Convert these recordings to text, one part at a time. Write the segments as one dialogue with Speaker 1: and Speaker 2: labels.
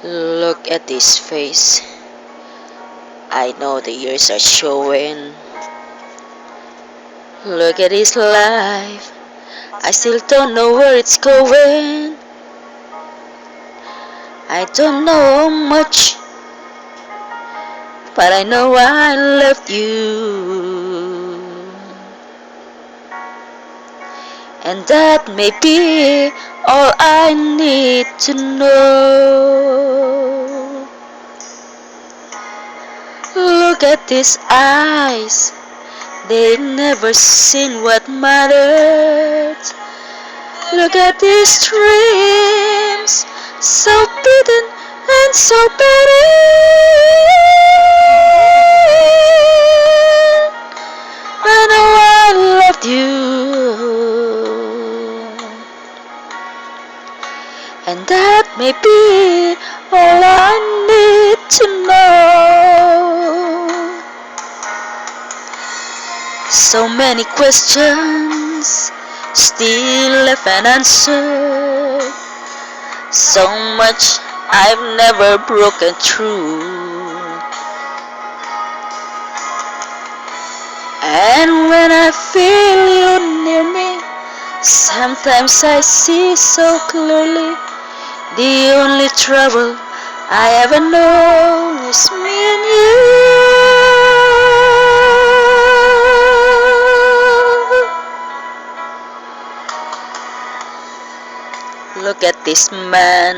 Speaker 1: Look at this face. I know the years are showing. Look at his life. I still don't know where it's going. I don't know much, but I know I loved you. And that may be all I need to know. Look at these eyes. They never seen what mattered. Look at these dreams, so beaten and so better. I know I loved you, and that may be all I need to know. So many questions still left unanswered. So much I've never broken through. And when I feel you near me, sometimes I see so clearly the only trouble I ever know is me and you. Look at this man,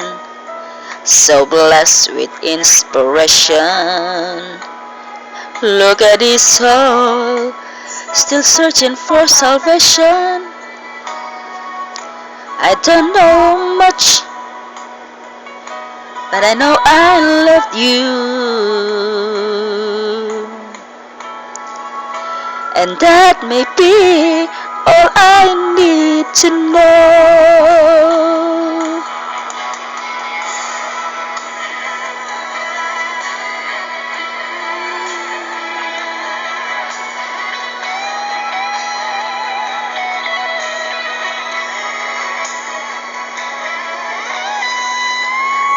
Speaker 1: so blessed with inspiration. Look at his soul, still searching for salvation. I don't know much, but I know I loved you. And that may be all I need to know.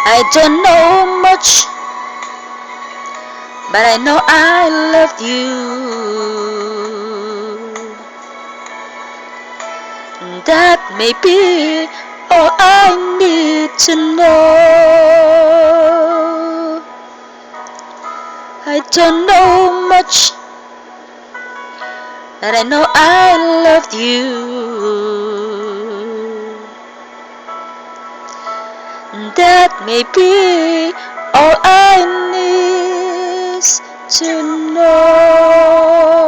Speaker 1: I don't know much, but I know I loved you. That may be all I need to know. I don't know much, but I know I loved you. That may be all I need to know.